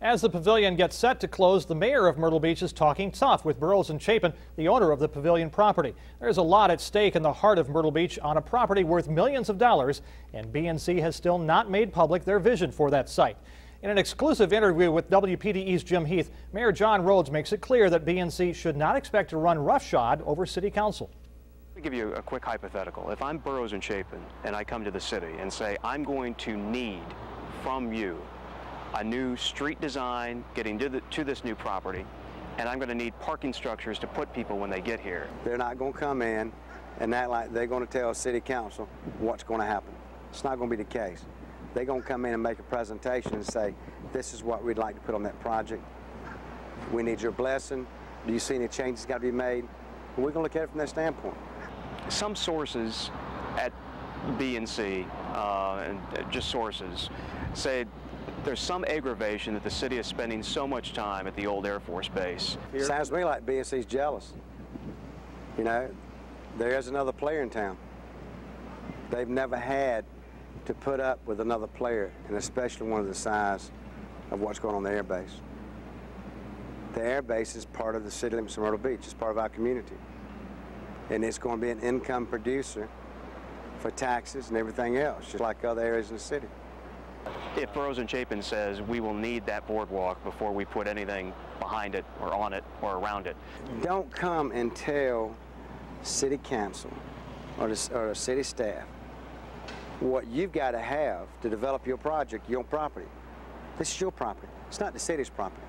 As the pavilion gets set to close, the mayor of Myrtle Beach is talking tough with Burroughs and Chapin, the owner of the pavilion property. There's a lot at stake in the heart of Myrtle Beach on a property worth millions of dollars, and BNC has still not made public their vision for that site. In an exclusive interview with Wpde's Jim Heath, Mayor John Rhodes makes it clear that BNC should not expect to run roughshod over City Council. Let me give you a quick hypothetical. If I'm Burroughs and Chapin and I come to the city and say, I'm going to need from you a new street design getting to this new property, and I'm going to need parking structures to put people when they get here. They're not going to come in and act like they're going to tell City Council what's going to happen. It's not going to be the case. They're going to come in and make a presentation and say, this is what we'd like to put on that project. We need your blessing. Do you see any changes got to be made? And we're going to look at it from that standpoint. Some sources at BNC, and just sources, say there's some aggravation that the city is spending so much time at the old Air Force Base. Sounds to me like BNC's jealous. You know, there is another player in town. They've never had to put up with another player, and especially one of the size of what's going on in the air base. The air base is part of the city limits of Myrtle Beach. It's part of our community. And it's going to be an income producer for taxes and everything else, just like other areas in the city. If Burroughs and Chapin says we will need that boardwalk before we put anything behind it or on it or around it. Don't come and tell City Council or the city staff what you've got to have to develop your project, your property. This is your property. It's not the city's property.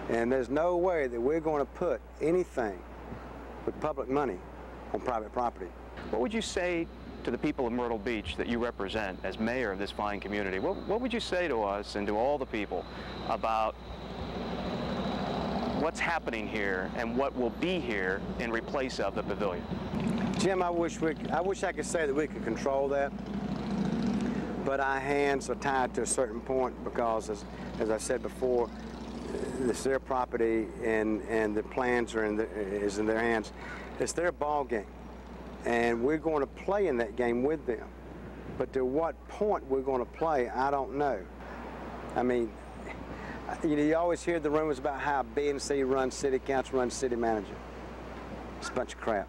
And there's no way that we're going to put anything with public money on private property. What would you say to the people of Myrtle Beach that you represent as mayor of this fine community? What would you say to us and to all the people about what's happening here and what will be here in replace of the pavilion? Jim, I wish I could say that we could control that, but our hands are tied to a certain point because, as I said before, it's their property and the plans is in their hands. It's their ball game. And we're going to play in that game with them. But to what point we're going to play, I don't know. I mean, you always hear the rumors about how BNC runs city council, runs city manager. It's a bunch of crap.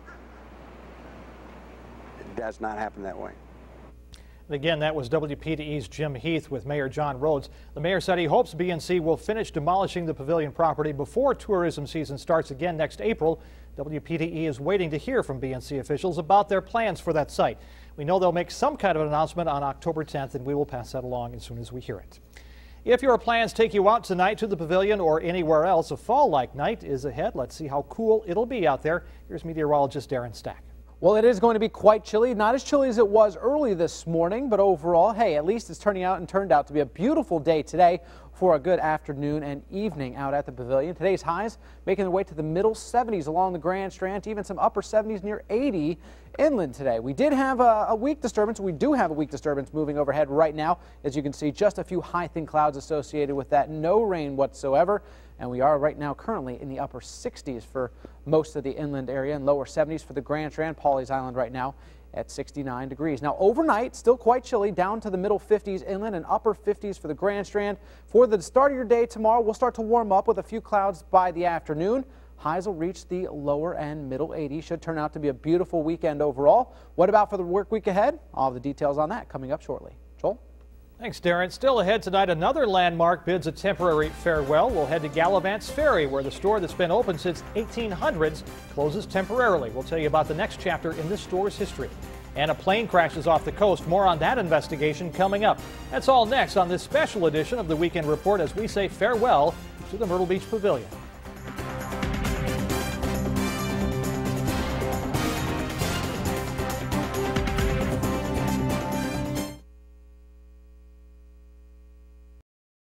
It does not happen that way. Again, that was Wpde's Jim Heath with Mayor John Rhodes. The mayor said he hopes BNC will finish demolishing the pavilion property before tourism season starts again next April. Wpde is waiting to hear from BNC officials about their plans for that site. We know they'll make some kind of an announcement on October 10th, and we will pass that along as soon as we hear it. If your plans take you out tonight to the pavilion or anywhere else, a fall-like night is ahead. Let's see how cool it'll be out there. Here's meteorologist Darren Stack. Well, it is going to be quite chilly. Not as chilly as it was early this morning, but overall, hey, at least it's turned out to be a beautiful day today for a good afternoon and evening out at the pavilion. Today's highs making their way to the middle 70s along the Grand Strand, even some upper 70s near 80 inland today. We did have a weak disturbance. We do have a weak disturbance moving overhead right now. As you can see, just a few high thin clouds associated with that. No rain whatsoever. And we are right now currently in the upper 60s for most of the inland area and lower 70s for the Grand Strand, Pawleys Island right now at 69 degrees. Now overnight, still quite chilly, down to the middle 50s inland and upper 50s for the Grand Strand. For the start of your day tomorrow, we'll start to warm up with a few clouds by the afternoon. Highs will reach the lower and middle 80s. Should turn out to be a beautiful weekend overall. What about for the work week ahead? All the details on that coming up shortly. Joel? Thanks, Darren. Still ahead tonight, another landmark bids a temporary farewell. We'll head to Gallivant's Ferry, where the store that's been open since 1800s closes temporarily. We'll tell you about the next chapter in this store's history. And a plane crashes off the coast. More on that investigation coming up. That's all next on this special edition of the Weekend Report as we say farewell to the Myrtle Beach Pavilion.